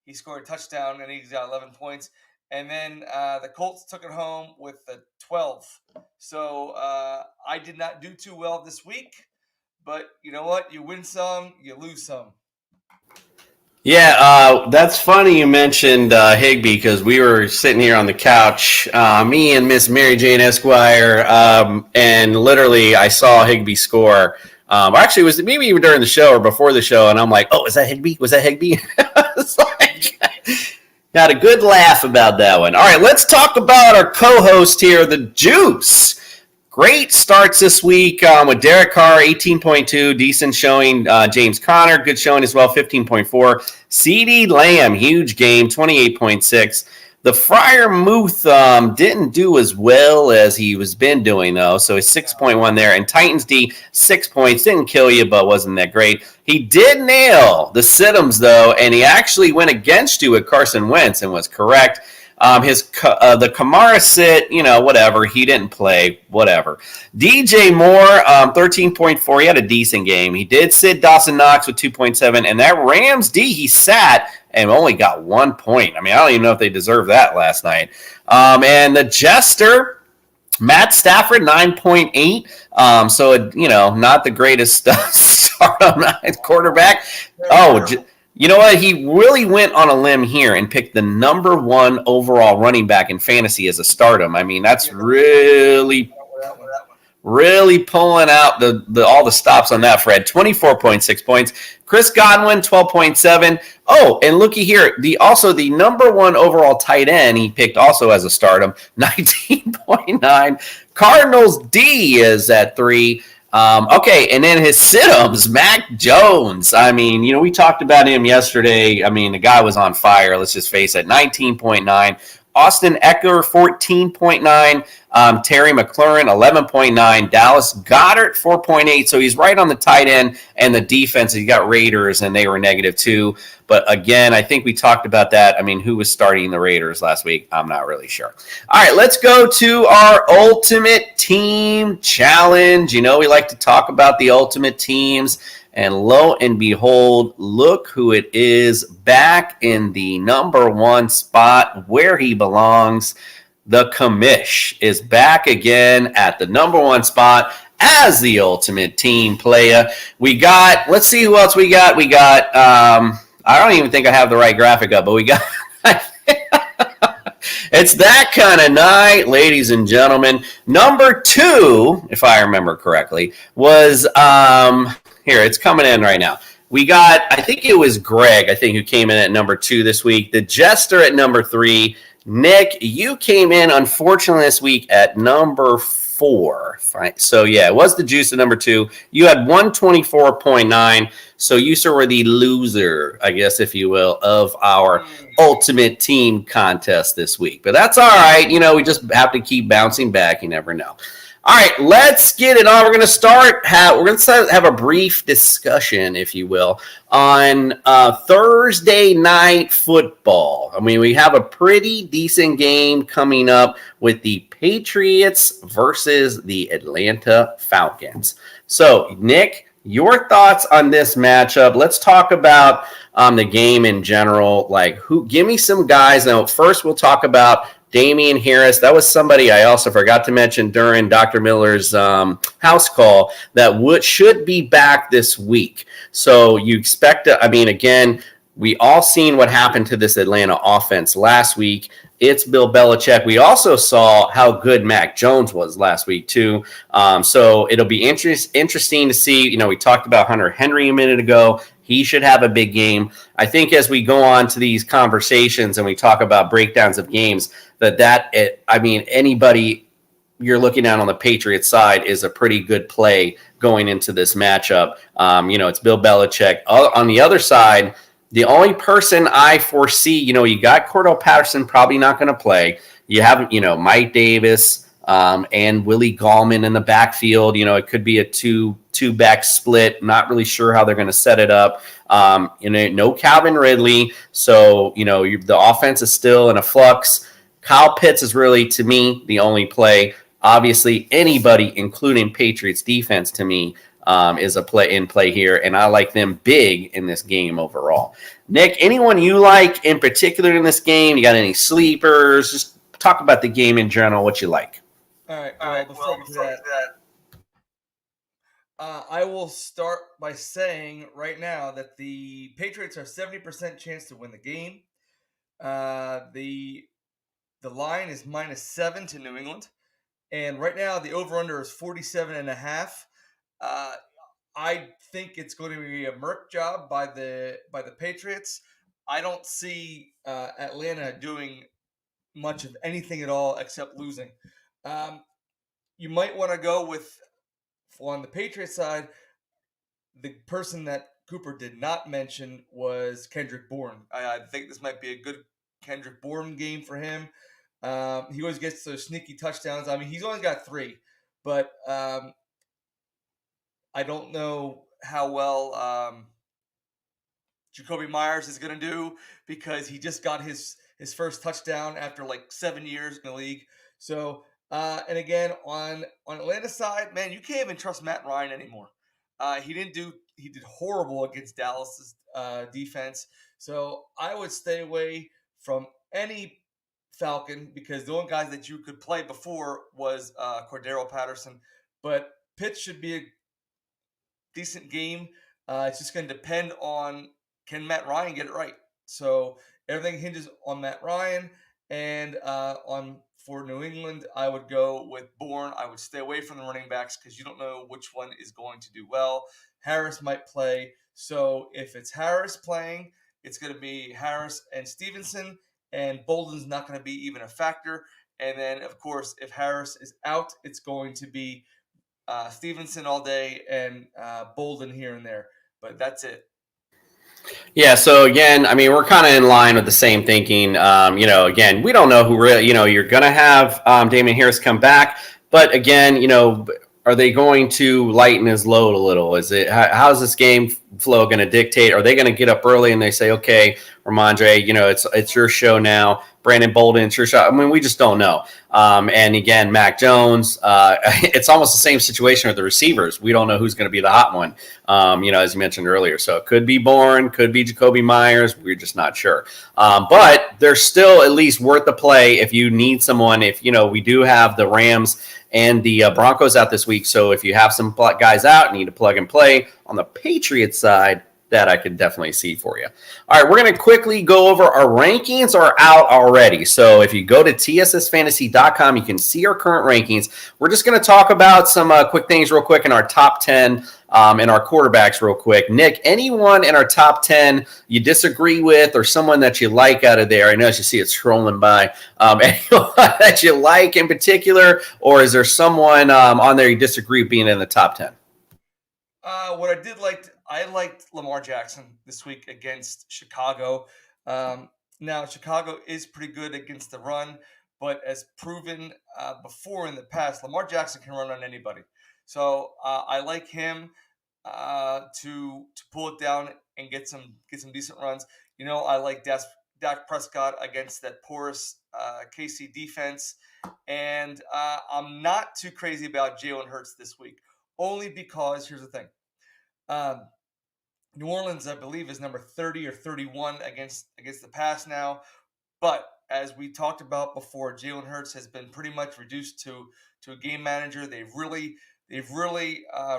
he scored a touchdown, and he's got 11 points. And then the Colts took it home with the 12. So I did not do too well this week. But you know what? You win some, you lose some. Yeah, that's funny you mentioned Higbee because we were sitting here on the couch, me and Miss Mary Jane Esquire, and literally I saw Higbee score. Actually, it was maybe even during the show or before the show, and I'm like, oh, is that Higbee? Was that Higbee? It's like, had a good laugh about that one. All right, let's talk about our co-host here, the Juice. Great starts this week with Derek Carr, 18.2, decent showing. James Conner, good showing as well, 15.4. CeeDee Lamb, huge game, 28.6. The Freiermuth didn't do as well as he was been doing, though, so he's 6.1 there. And Titans D, 6 points, didn't kill you, but wasn't that great. He did nail the sit-ems, though, and he actually went against you with Carson Wentz and was correct. The Kamara sit, whatever. He didn't play, whatever. DJ Moore, 13.4. He had a decent game. He did sit Dawson Knox with 2.7. And that Rams D, he sat and only got 1 point. I mean, I don't even know if they deserved that last night. And the Jester, Matt Stafford, 9.8. So, not the greatest start on quarterback. You know what? He really went on a limb here and picked the number 1 overall running back in fantasy as a stardom. I mean, that's really Really pulling out all the stops on that, Fred. 24.6 points. Chris Godwin, 12.7. Oh, and looky here. The number one overall tight end he picked also as a stardom, 19.9. Cardinals D is at 3. Okay, and then his sit-ups, Mac Jones. I mean, we talked about him yesterday. I mean, the guy was on fire. Let's just face it. 19.9. Austin Eckler, 14.9. Terry McLaurin, 11.9. Dallas Goedert, 4.8. So he's right on the tight end and the defense. He got Raiders, and they were -2. But again, I think we talked about that. I mean, who was starting the Raiders last week? I'm not really sure. All right, let's go to our Ultimate Team Challenge. We like to talk about the Ultimate Teams. And lo and behold, look who it is back in the number one spot where he belongs. The commish is back again at the number one spot as the Ultimate Team player. Let's see who else we got. I don't even think I have the right graphic up, but we got, it's that kind of night, ladies and gentlemen. Number 2, if I remember correctly, was, here, it's coming in right now. We got, I think it was Greg, who came in at number 2 this week. The Jester at number 3. Nick, you came in, unfortunately, this week at number 4. Right? So, yeah, it was the Juice at number 2. You had 124.9. So you sort of were the loser, I guess, if you will, of our Ultimate Team contest this week. But that's all right. We just have to keep bouncing back. You never know. All right, let's get it on. We're going to have a brief discussion, if you will, on Thursday night football. I mean, we have a pretty decent game coming up with the Patriots versus the Atlanta Falcons. So, Nick, your thoughts on this matchup? Let's talk about the game in general. Give me some guys. Now, first we'll talk about Damian Harris. That was somebody I also forgot to mention during Dr. Miller's house call that should be back this week. So you expect to, again, we all seen what happened to this Atlanta offense last week. It's Bill Belichick. We also saw how good Mac Jones was last week, too. So it'll be interesting to see. We talked about Hunter Henry a minute ago. He should have a big game. I think as we go on to these conversations and we talk about breakdowns of games, anybody you're looking at on the Patriots side is a pretty good play going into this matchup. It's Bill Belichick. On the other side, the only person I foresee, you got Cordell Patterson probably not going to play. You have, Mike Davis and Willie Gallman in the backfield. It could be a two-back split. Not really sure how they're going to set it up. No Calvin Ridley. So, the offense is still in a flux. Kyle Pitts is really, to me, the only play. Obviously, anybody, including Patriots defense, to me, is a play here, and I like them big in this game overall. Nick, anyone you like in particular in this game? You got any sleepers? Just talk about the game in general, what you like. All right. Before we do that, I will start by saying right now that the Patriots are 70% chance to win the game. The line is -7 to New England, and right now the over/under is 47.5. I think it's going to be a murk job by the Patriots. I don't see Atlanta doing much of anything at all except losing. You might want to go with, on the Patriots side, the person that Cooper did not mention was Kendrick Bourne. I think this might be a good Kendrick Bourne game for him. He always gets those sneaky touchdowns. He's only got 3, but I don't know how well Jacoby Myers is going to do because he just got his first touchdown after 7 years in the league. So, and again, on Atlanta's side, man, you can't even trust Matt Ryan anymore. He did horrible against Dallas's defense. So I would stay away from any Falcon because the only guys that you could play before was Cordero Patterson. But Pitts should be a decent game. It's just going to depend on, can Matt Ryan get it right? So everything hinges on Matt Ryan. And for New England, I would go with Bourne. I would stay away from the running backs because you don't know which one is going to do well. Harris might play. So if it's Harris playing, it's going to be Harris and Stevenson, and Bolden's not going to be even a factor. And then, of course, if Harris is out, it's going to be Stevenson all day and Bolden here and there. But that's it. Yeah, so again, I mean, we're kind of in line with the same thinking. Again, we don't know who really, you're going to have Damian Harris come back. But again, are they going to lighten his load a little? How's this game flow going to dictate? Are they going to get up early and they say, okay, Ramondre, it's your show now. Brandon Bolden, it's your shot. I mean, we just don't know. And again, Mac Jones, it's almost the same situation with the receivers. We don't know who's going to be the hot one, as you mentioned earlier. So it could be Bourne, could be Jacoby Myers. We're just not sure. But they're still at least worth the play if you need someone. If, we do have the Rams and the Broncos out this week. So if you have some guys out and need to plug and play on the Patriots side, that I could definitely see for you. All right, we're going to quickly go over our rankings are out already. So if you go to tssfantasy.com, you can see our current rankings. We're just going to talk about some quick things real quick in our top 10 and our quarterbacks real quick. Nick, anyone in our top 10 you disagree with or someone that you like out of there? I know as you see it scrolling by. Anyone that you like in particular, or is there someone on there you disagree with being in the top 10? What I did like, I liked Lamar Jackson this week against Chicago. Now, Chicago is pretty good against the run, but as proven before in the past, Lamar Jackson can run on anybody. So I like him to pull it down and get some decent runs. I like Dak Prescott against that porous KC defense, and I'm not too crazy about Jalen Hurts this week, only because here's the thing. New Orleans, I believe, is number 30 or 31 against the pass now. But as we talked about before, Jalen Hurts has been pretty much reduced to a game manager. They've really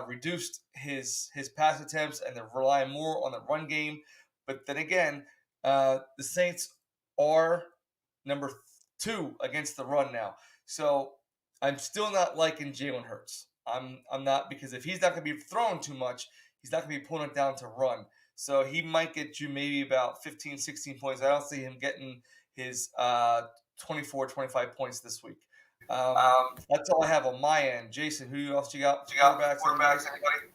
reduced his pass attempts, and they're relying more on the run game. But then again, the Saints are number 2 against the run now. So I'm still not liking Jalen Hurts. I'm not, because if he's not going to be throwing too much, he's not going to be pulling it down to run. So he might get you maybe about 15, 16 points. I don't see him getting his 24, 25 points this week. That's all I have on my end. Jason, who else you got? Quarterbacks, anybody?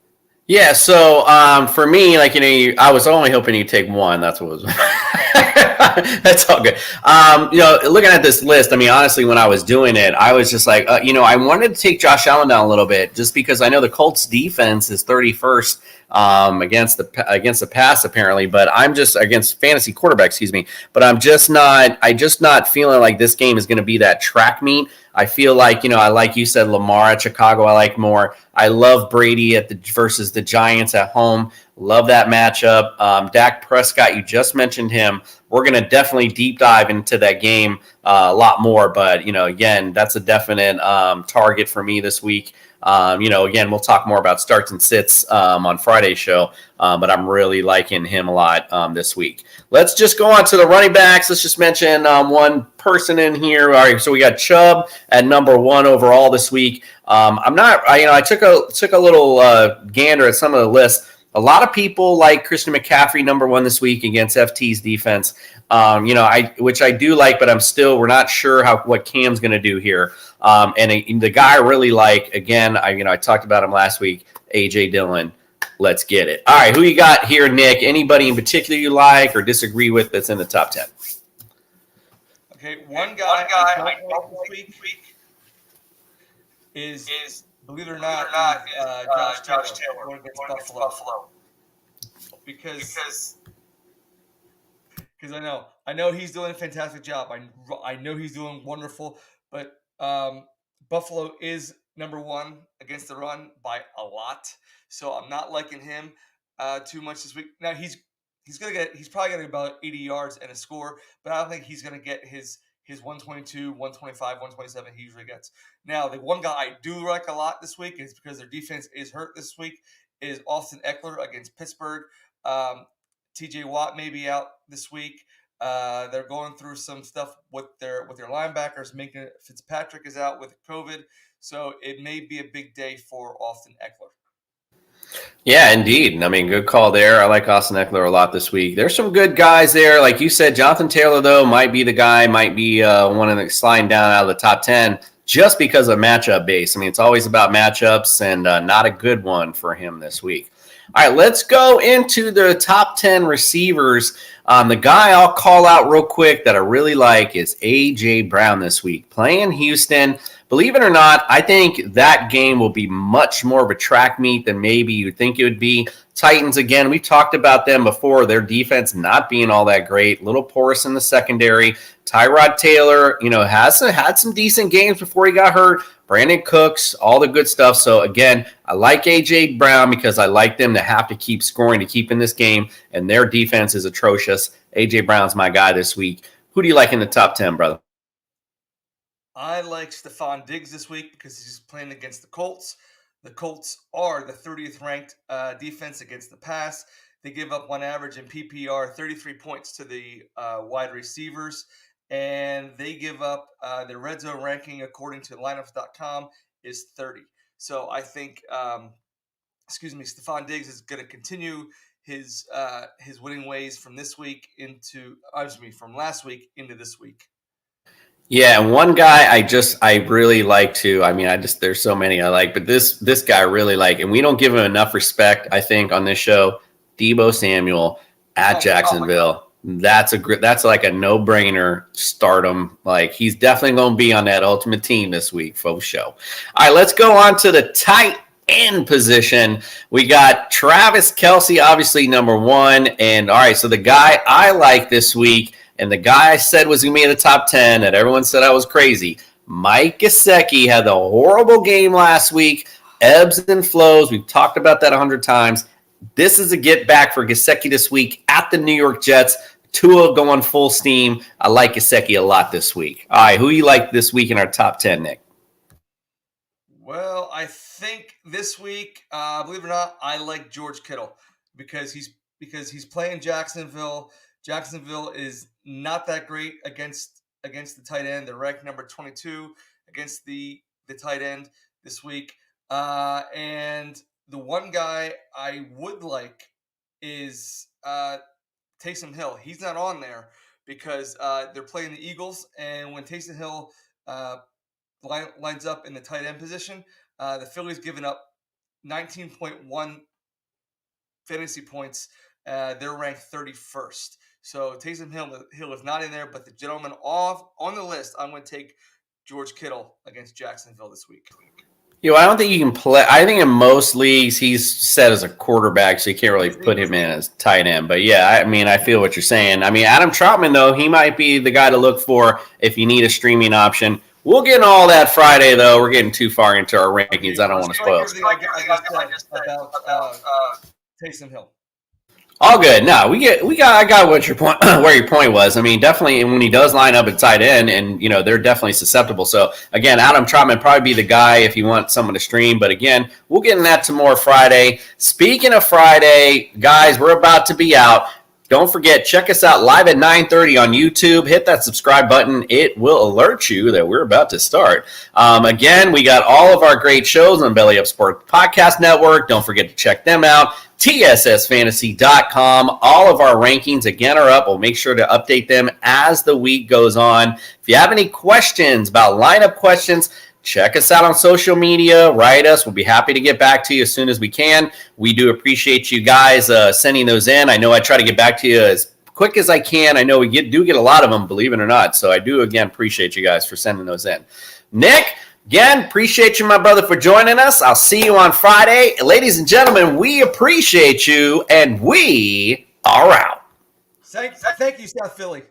Yeah, so for me, I was only hoping you'd take one. That's what was. That's all good. Looking at this list, I mean, honestly, when I was doing it, I was just like, I wanted to take Josh Allen down a little bit, just because I know the Colts defense is 31st against the pass apparently, but I'm just against fantasy quarterback, excuse me. But I'm just not feeling like this game is going to be that track meet. I feel like, I like you said, Lamar at Chicago, I like more. I love Brady versus the Giants at home. Love that matchup. Dak Prescott, you just mentioned him. We're going to definitely deep dive into that game a lot more. But, again, that's a definite target for me this week. Again, we'll talk more about starts and sits on Friday's show, but I'm really liking him a lot this week. Let's just go on to the running backs. Let's just mention one person in here. All right, so we got Chubb at number 1 overall this week. I took a little gander at some of the lists. A lot of people like Christian McCaffrey number 1 this week against FT's defense. Which I do like, but we're not sure what Cam's going to do here. And the guy I really like, again, I talked about him last week, AJ Dillon. Let's get it. All right, who you got here, Nick? Anybody in particular you like or disagree with that's in the top 10? Okay, one guy I don't like this week is believe it or not, Josh Taylor going against Buffalo. Because I know he's doing a fantastic job. I know he's doing wonderful, but Buffalo is number 1 against the run by a lot. So I'm not liking him too much this week. Now he's probably gonna get about 80 yards and a score, but I don't think he's gonna get his 122, 125, 127 he usually gets. Now, the one guy I do like a lot this week is because their defense is hurt this week is Austin Eckler against Pittsburgh. TJ Watt may be out this week. They're going through some stuff with their linebackers. Minka Fitzpatrick is out with COVID, so it may be a big day for Austin Eckler. Yeah, indeed. I mean, good call there. I like Austin Eckler a lot this week. There's some good guys there. Like you said, Jonathan Taylor, though, might be the guy, might be one of the sliding down out of the top 10 just because of matchup base. I mean, it's always about matchups and not a good one for him this week. All right, let's go into the top 10 receivers. The guy I'll call out real quick that I really like is A.J. Brown this week. Playing Houston, believe it or not, I think that game will be much more of a track meet than maybe you'd think it would be. Titans, again, we've talked about them before. Their defense not being all that great. Little porous in the secondary. Tyrod Taylor, had some decent games before he got hurt. Brandon Cooks, all the good stuff. So, again, I like A.J. Brown because I like them to have to keep scoring to keep in this game, and their defense is atrocious. A.J. Brown's my guy this week. Who do you like in the top 10, brother? I like Stephon Diggs this week because he's playing against the Colts. The Colts are the 30th ranked defense against the pass. They give up on average in PPR 33 points to the wide receivers. And they give up their red zone ranking, according to lineups.com, is 30. So I think, Stephon Diggs is going to continue his winning ways from last week into this week. Yeah, and one guy I really like too. I mean, there's so many I like, but this guy I really like, and we don't give him enough respect, I think, on this show. Deebo Samuel at Jacksonville. That's like a no-brainer stardom. Like, he's definitely going to be on that ultimate team this week, for show. All right, let's go on to the tight end position. We got Travis Kelce, obviously number one. And all right, so the guy I like this week, and the guy I said was going to be in the top 10 that everyone said I was crazy, Mike Gesicki had a horrible game last week. Ebbs and flows. We've talked about that 100 times. This is a get back for Gesicki this week at the New York Jets. Tua going full steam. I like Gesicki a lot this week. All right, who you like this week in our top 10, Nick? Well, I think this week, believe it or not, I like George Kittle because he's playing Jacksonville. Jacksonville is not that great against the tight end. They're ranked number 22 against the tight end this week. And the one guy I would like is Taysom Hill. He's not on there because they're playing the Eagles, and when Taysom Hill lines up in the tight end position, the Phillies giving up 19.1 fantasy points. They're ranked 31st. So Taysom Hill is not in there, but the gentleman on the list, I'm going to take George Kittle against Jacksonville this week. I don't think you can play. I think in most leagues he's set as a quarterback, so you can't really put him in as tight end. But yeah, I mean, I feel what you're saying. I mean, Adam Troutman, though, he might be the guy to look for if you need a streaming option. We'll get all that Friday, though. We're getting too far into our rankings. I don't want to spoil. I just said about Taysom Hill. All good. No, I got what your point, where your point was. I mean, definitely when he does line up at tight end, and they're definitely susceptible. So again, Adam Troutman probably be the guy if you want someone to stream. But again, we'll get in that to more Friday. Speaking of Friday, guys, we're about to be out. Don't forget, check us out live at 9:30 on YouTube. Hit that subscribe button. It will alert you that we're about to start. Again, we got all of our great shows on Belly Up Sports Podcast Network. Don't forget to check them out. TSSFantasy.com. All of our rankings, again, are up. We'll make sure to update them as the week goes on. If you have any questions about lineup questions, check us out on social media. Write us. We'll be happy to get back to you as soon as we can. We do appreciate you guys sending those in. I know I try to get back to you as quick as I can. I know we do get a lot of them, believe it or not. So I do, again, appreciate you guys for sending those in. Nick, again, appreciate you, my brother, for joining us. I'll see you on Friday. Ladies and gentlemen, we appreciate you, and we are out. Thank you, South Philly.